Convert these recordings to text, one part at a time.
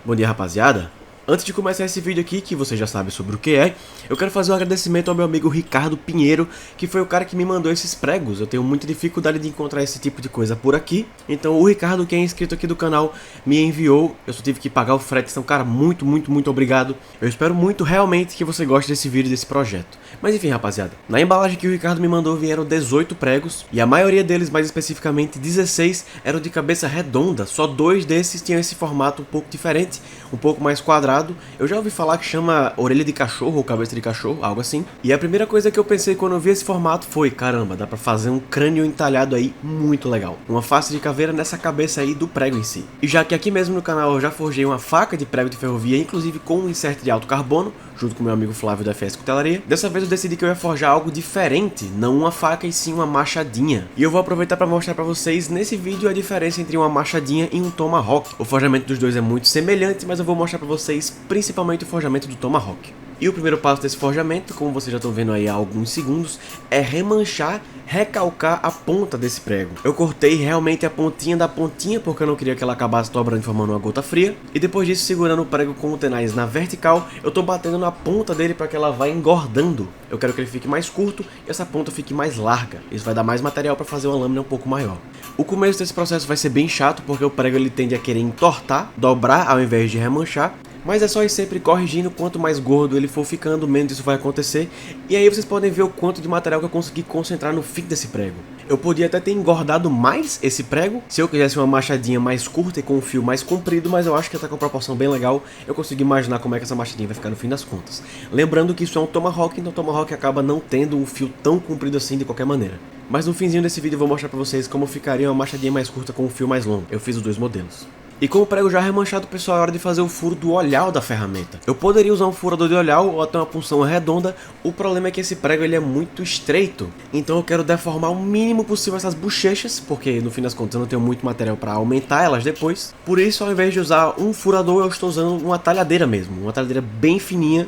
Bom dia, rapaziada. Antes de começar esse vídeo aqui, que você já sabe sobre o que é, eu quero fazer um agradecimento ao meu amigo Ricardo Pinheiro, que foi o cara que me mandou esses pregos. Eu tenho muita dificuldade de encontrar esse tipo de coisa por aqui, então o Ricardo, que é inscrito aqui do canal, me enviou. Eu só tive que pagar o frete, então cara, muito obrigado. Eu espero muito realmente que você goste desse vídeo, desse projeto. Mas enfim, rapaziada, na embalagem que o Ricardo me mandou vieram 18 pregos, e a maioria deles, mais especificamente 16, eram de cabeça redonda. Só 2 desses tinham esse formato um pouco diferente, um pouco mais quadrado. Eu já ouvi falar que chama orelha de cachorro ou cabeça de cachorro, algo assim. E a primeira coisa que eu pensei quando eu vi esse formato foi: caramba, dá pra fazer um crânio entalhado aí muito legal. Uma face de caveira nessa cabeça aí do prego em si. E já que aqui mesmo no canal eu já forjei uma faca de prego de ferrovia, inclusive com um insert de alto carbono, junto com meu amigo Flávio da FS Cutelaria, dessa vez eu decidi que eu ia forjar algo diferente, não uma faca e sim uma machadinha. E eu vou aproveitar para mostrar para vocês nesse vídeo a diferença entre uma machadinha e um tomahawk. O forjamento dos dois é muito semelhante, mas eu vou mostrar para vocês principalmente o forjamento do tomahawk. E o primeiro passo desse forjamento, como vocês já estão vendo aí há alguns segundos, é remanchar, recalcar a ponta desse prego. Eu cortei realmente a pontinha da pontinha, porque eu não queria que ela acabasse dobrando e formando uma gota fria. E depois disso, segurando o prego com o tenaz na vertical, eu tô batendo na ponta dele para que ela vá engordando. Eu quero que ele fique mais curto e essa ponta fique mais larga. Isso vai dar mais material para fazer uma lâmina um pouco maior. O começo desse processo vai ser bem chato, porque o prego ele tende a querer entortar, dobrar ao invés de remanchar. Mas é só ir sempre corrigindo, quanto mais gordo ele for ficando, menos isso vai acontecer. E aí vocês podem ver o quanto de material que eu consegui concentrar no fim desse prego. Eu podia até ter engordado mais esse prego, se eu quisesse uma machadinha mais curta e com um fio mais comprido, mas eu acho que tá com uma proporção bem legal. Eu consegui imaginar como é que essa machadinha vai ficar no fim das contas. Lembrando que isso é um tomahawk, então o tomahawk acaba não tendo um fio tão comprido assim de qualquer maneira. Mas no finzinho desse vídeo eu vou mostrar pra vocês como ficaria uma machadinha mais curta com um fio mais longo. Eu fiz os dois modelos. E com o prego já remanchado, pessoal, é hora de fazer o furo do olhar da ferramenta. Eu poderia usar um furador de olhar ou até uma punção redonda. O problema é que esse prego ele é muito estreito, então eu quero deformar o mínimo possível essas bochechas, porque no fim das contas eu não tenho muito material para aumentar elas depois. Por isso, ao invés de usar um furador, eu estou usando uma talhadeira mesmo, uma talhadeira bem fininha.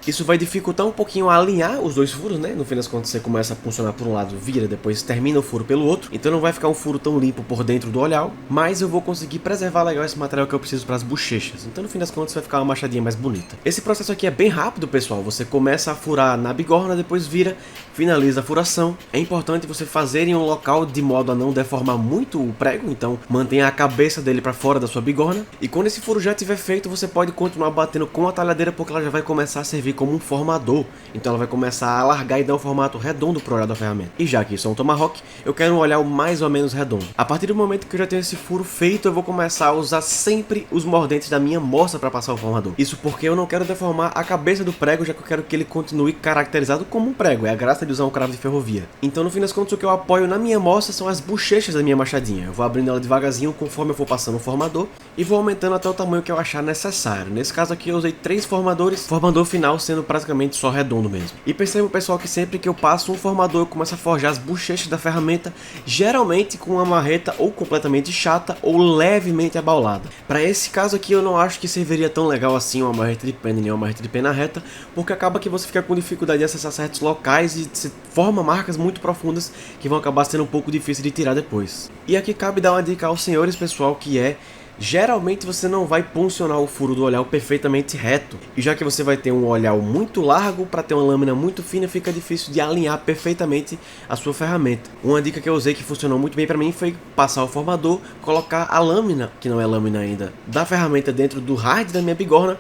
Isso vai dificultar um pouquinho a alinhar os dois furos, né? No fim das contas você começa a funcionar por um lado, vira, depois termina o furo pelo outro. Então não vai ficar um furo tão limpo por dentro do olhar, mas eu vou conseguir preservar legal esse material que eu preciso para as bochechas. Então no fim das contas vai ficar uma machadinha mais bonita. Esse processo aqui é bem rápido, pessoal. Você começa a furar na bigorna, depois vira, finaliza a furação. É importante você fazer em um local de modo a não deformar muito o prego, então mantenha a cabeça dele para fora da sua bigorna. E quando esse furo já estiver feito, você pode continuar batendo com a talhadeira, porque ela já vai começar a servir como um formador, então ela vai começar a alargar e dar um formato redondo pro olhar da ferramenta. E já que isso é um tomahawk, eu quero um olhar mais ou menos redondo. A partir do momento que eu já tenho esse furo feito, eu vou começar a usar sempre os mordentes da minha moça para passar o formador. Isso porque eu não quero deformar a cabeça do prego, já que eu quero que ele continue caracterizado como um prego. É a graça de usar um cravo de ferrovia. Então no fim das contas o que eu apoio na minha moça são as bochechas da minha machadinha. Eu vou abrindo ela devagarzinho conforme eu for passando o formador e vou aumentando até o tamanho que eu achar necessário. Nesse caso aqui eu usei 3 formadores, formador final sendo praticamente só redondo mesmo. E perceba, pessoal, que sempre que eu passo um formador eu começo a forjar as bochechas da ferramenta, geralmente com uma marreta ou completamente chata ou levemente abaulada. Para esse caso aqui eu não acho que serviria tão legal assim uma marreta de pena e nem uma marreta de pena reta, porque acaba que você fica com dificuldade de acessar certos locais e se forma marcas muito profundas que vão acabar sendo um pouco difícil de tirar depois. E aqui cabe dar uma dica aos senhores, pessoal, que é: geralmente você não vai puncionar o furo do olhar perfeitamente reto, e já que você vai ter um olhar muito largo, para ter uma lâmina muito fina fica difícil de alinhar perfeitamente a sua ferramenta. Uma dica que eu usei que funcionou muito bem para mim foi passar o formador, colocar a lâmina, que não é lâmina ainda, da ferramenta dentro do hard da minha bigorna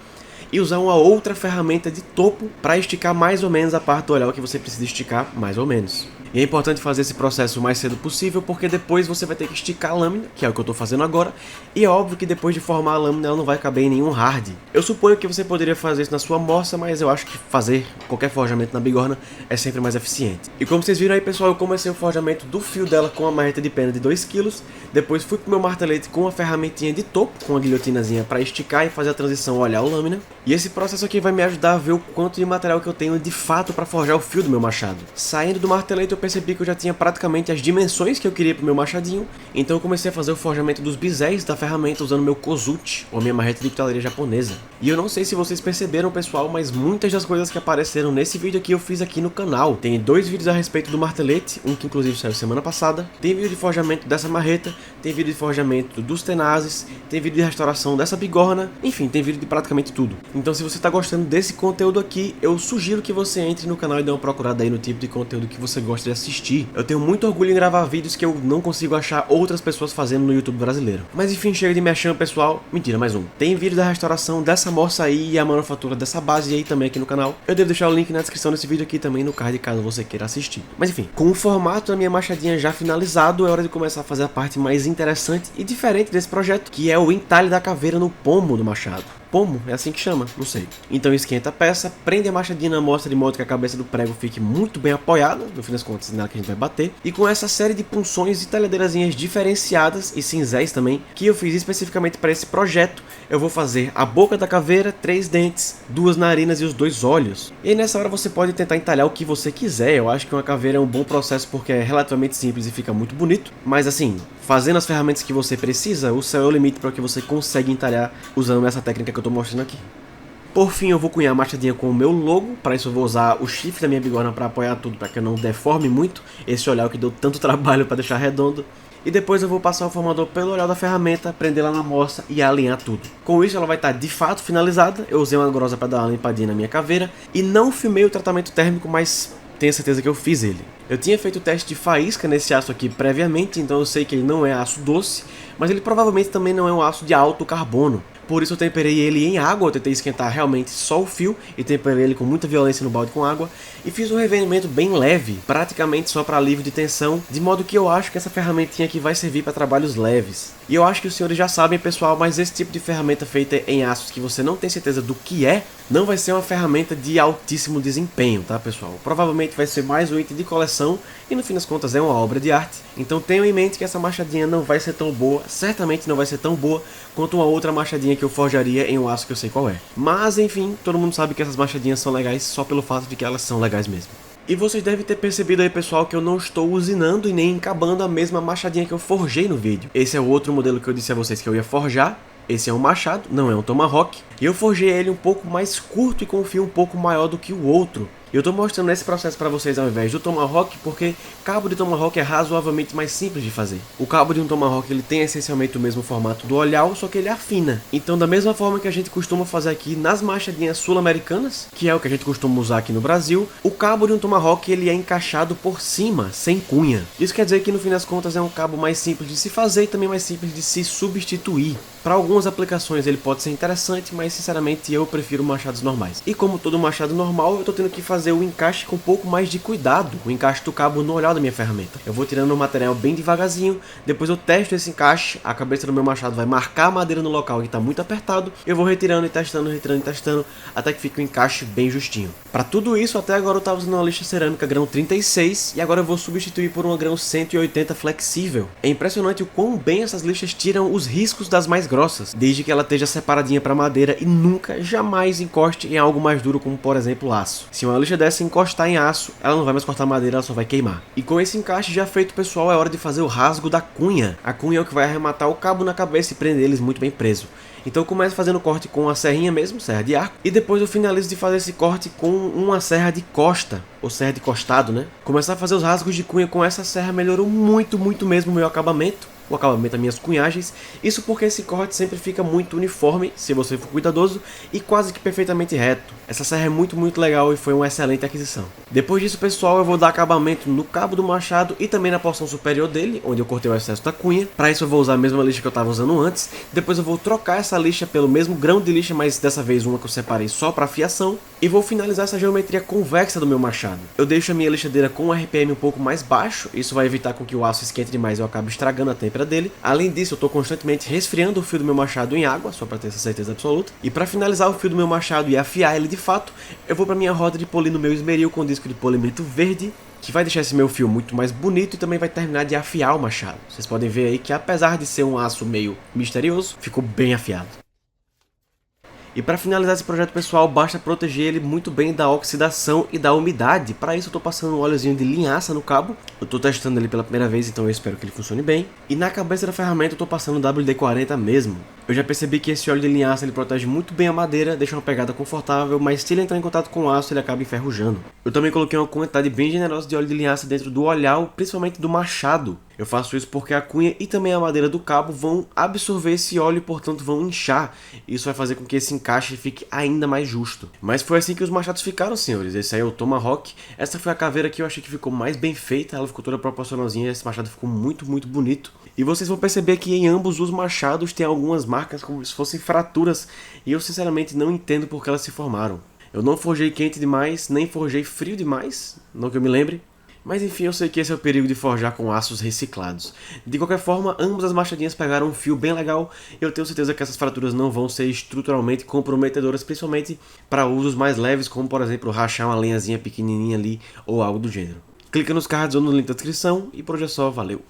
e usar uma outra ferramenta de topo para esticar mais ou menos a parte do olhar que você precisa esticar mais ou menos. E é importante fazer esse processo o mais cedo possível, porque depois você vai ter que esticar a lâmina, que é o que eu estou fazendo agora, e é óbvio que depois de formar a lâmina ela não vai caber em nenhum hard. Eu suponho que você poderia fazer isso na sua moça, mas eu acho que fazer qualquer forjamento na bigorna é sempre mais eficiente. E como vocês viram aí, pessoal, eu comecei o forjamento do fio dela com a marreta de pena de 2 kg, depois fui pro meu martelete com uma ferramentinha de topo, com uma guilhotinazinha para esticar e fazer a transição olhar-lâmina. E esse processo aqui vai me ajudar a ver o quanto de material que eu tenho de fato para forjar o fio do meu machado. Saindo do martelete eu percebi que eu já tinha praticamente as dimensões que eu queria pro meu machadinho, então eu comecei a fazer o forjamento dos bisés da ferramenta usando meu kozuchi, ou minha marreta de cutelaria japonesa. E eu não sei se vocês perceberam, pessoal, mas muitas das coisas que apareceram nesse vídeo aqui eu fiz aqui no canal. Tem 2 vídeos a respeito do martelete, um que inclusive saiu semana passada, tem vídeo de forjamento dessa marreta, tem vídeo de forjamento dos tenazes, tem vídeo de restauração dessa bigorna, enfim, tem vídeo de praticamente tudo. Então se você tá gostando desse conteúdo aqui, eu sugiro que você entre no canal e dê uma procurada aí no tipo de conteúdo que você gosta de assistir. Eu tenho muito orgulho em gravar vídeos que eu não consigo achar outras pessoas fazendo no YouTube brasileiro. Mas enfim, chega de merchan, pessoal. Mentira, mais um. Tem vídeo da restauração dessa moça aí e a manufatura dessa base aí também aqui no canal. Eu devo deixar o link na descrição desse vídeo aqui também no card caso você queira assistir. Mas enfim, com o formato da minha machadinha já finalizado, é hora de começar a fazer a parte mais interessante e diferente desse projeto, que é o entalhe da caveira no pomo do machado. Pomo, é assim que chama, não sei. Então esquenta a peça, prende a machadinha na mostra de modo que a cabeça do prego fique muito bem apoiada, no fim das contas, nela que a gente vai bater. E com essa série de punções e talhadeirazinhas diferenciadas e cinzéis também, que eu fiz especificamente para esse projeto, eu vou fazer a boca da caveira, 3 dentes, 2 narinas e os 2 olhos. E aí nessa hora você pode tentar entalhar o que você quiser. Eu acho que uma caveira é um bom processo porque é relativamente simples e fica muito bonito. Mas assim, fazendo as ferramentas que você precisa, o céu é o limite para o que você consegue entalhar usando essa técnica que eu tô mostrando aqui. Por fim, eu vou cunhar a machadinha com o meu logo. Para isso eu vou usar o chifre da minha bigorna para apoiar tudo, para que eu não deforme muito esse olhar que deu tanto trabalho para deixar redondo. E depois eu vou passar o formador pelo olhar da ferramenta, prender ela na mostra e alinhar tudo. Com isso ela vai estar de fato finalizada. Eu usei uma grosa para dar uma limpadinha na minha caveira e não filmei o tratamento térmico, mas tenho certeza que eu fiz ele. Eu tinha feito o teste de faísca nesse aço aqui previamente, então eu sei que ele não é aço doce, mas ele provavelmente também não é um aço de alto carbono. Por isso eu temperei ele em água, eu tentei esquentar realmente só o fio e temperei ele com muita violência no balde com água e fiz um revenimento bem leve, praticamente só para alívio de tensão, de modo que eu acho que essa ferramentinha aqui vai servir para trabalhos leves. E eu acho que os senhores já sabem, pessoal, mas esse tipo de ferramenta feita em aços que você não tem certeza do que é, não vai ser uma ferramenta de altíssimo desempenho, tá, pessoal? Provavelmente vai ser mais um item de coleção e no fim das contas é uma obra de arte. Então tenham em mente que essa machadinha não vai ser tão boa, certamente não vai ser tão boa quanto uma outra machadinha que eu forjaria em um aço que eu sei qual é. Mas enfim, todo mundo sabe que essas machadinhas são legais só pelo fato de que elas são legais mesmo. E vocês devem ter percebido aí, pessoal, que eu não estou usinando e nem encabando a mesma machadinha que eu forjei no vídeo. Esse é o outro modelo que eu disse a vocês que eu ia forjar. Esse é um machado, não é um tomahawk. E eu forjei ele um pouco mais curto e com um fio um pouco maior do que o outro. E eu tô mostrando esse processo para vocês ao invés do tomahawk porque cabo de tomahawk é razoavelmente mais simples de fazer. O cabo de um tomahawk ele tem essencialmente o mesmo formato do olhal, só que ele afina. Então da mesma forma que a gente costuma fazer aqui nas machadinhas sul-americanas, que é o que a gente costuma usar aqui no Brasil, o cabo de um tomahawk ele é encaixado por cima, sem cunha. Isso quer dizer que no fim das contas é um cabo mais simples de se fazer e também mais simples de se substituir. Para algumas aplicações ele pode ser interessante, mas sinceramente eu prefiro machados normais. E como todo machado normal, eu tô tendo que fazer o encaixe com um pouco mais de cuidado, o encaixe do cabo no olhar da minha ferramenta. Eu vou tirando o material bem devagarzinho, depois eu testo esse encaixe, a cabeça do meu machado vai marcar a madeira no local que está muito apertado, eu vou retirando e testando, até que fique um encaixe bem justinho. Para tudo isso, até agora eu estava usando uma lixa cerâmica grão 36 e agora eu vou substituir por uma grão 180 flexível. É impressionante o quão bem essas lixas tiram os riscos das mais grossas, desde que ela esteja separadinha para madeira e nunca, jamais encoste em algo mais duro como por exemplo aço. Se uma lixa dessa encostar em aço, ela não vai mais cortar madeira, ela só vai queimar. E com esse encaixe já feito, pessoal, é hora de fazer o rasgo da cunha. A cunha é o que vai arrematar o cabo na cabeça e prender eles muito bem preso. Então eu começo fazendo o corte com a serrinha mesmo, serra de arco, e depois eu finalizo de fazer esse corte com uma serra de costa, ou serra de costado, né? Começar a fazer os rasgos de cunha com essa serra melhorou muito mesmo o meu acabamento. O acabamento das minhas cunhagens, isso porque esse corte sempre fica muito uniforme, se você for cuidadoso, e quase que perfeitamente reto. Essa serra é muito legal e foi uma excelente aquisição. Depois disso, pessoal, eu vou dar acabamento no cabo do machado e também na porção superior dele, onde eu cortei o excesso da cunha. Para isso eu vou usar a mesma lixa que eu estava usando antes, depois eu vou trocar essa lixa pelo mesmo grão de lixa, mas dessa vez uma que eu separei só para afiação, e vou finalizar essa geometria convexa do meu machado. Eu deixo a minha lixadeira com um RPM um pouco mais baixo, isso vai evitar com que o aço esquente demais e eu acabe estragando a têmpera dele. Além disso, eu estou constantemente resfriando o fio do meu machado em água, só para ter essa certeza absoluta. E para finalizar o fio do meu machado e afiar ele de fato, eu vou para minha roda de polir no meu esmeril com disco de polimento verde, que vai deixar esse meu fio muito mais bonito e também vai terminar de afiar o machado. Vocês podem ver aí que apesar de ser um aço meio misterioso, ficou bem afiado. E para finalizar esse projeto pessoal, basta proteger ele muito bem da oxidação e da umidade. Para isso eu estou passando um óleozinho de linhaça no cabo. Eu estou testando ele pela primeira vez, então eu espero que ele funcione bem. E na cabeça da ferramenta eu estou passando o WD-40 mesmo. Eu já percebi que esse óleo de linhaça ele protege muito bem a madeira, deixa uma pegada confortável, mas se ele entrar em contato com o aço ele acaba enferrujando. Eu também coloquei uma quantidade bem generosa de óleo de linhaça dentro do olhal, principalmente do machado. Eu faço isso porque a cunha e também a madeira do cabo vão absorver esse óleo e portanto vão inchar. Isso vai fazer com que esse encaixe fique ainda mais justo. Mas foi assim que os machados ficaram, senhores. Esse aí é o Tomahawk. Essa foi a caveira que eu achei que ficou mais bem feita. Ela ficou toda proporcionalzinha e esse machado ficou muito bonito. E vocês vão perceber que em ambos os machados tem algumas marcas como se fossem fraturas. E eu sinceramente não entendo por que elas se formaram. Eu não forjei quente demais, nem forjei frio demais, não que eu me lembre. Mas enfim, eu sei que esse é o perigo de forjar com aços reciclados. De qualquer forma, ambas as machadinhas pegaram um fio bem legal e eu tenho certeza que essas fraturas não vão ser estruturalmente comprometedoras, principalmente para usos mais leves, como por exemplo rachar uma lenhazinha pequenininha ali ou algo do gênero. Clica nos cards ou no link da descrição e por hoje é só, valeu!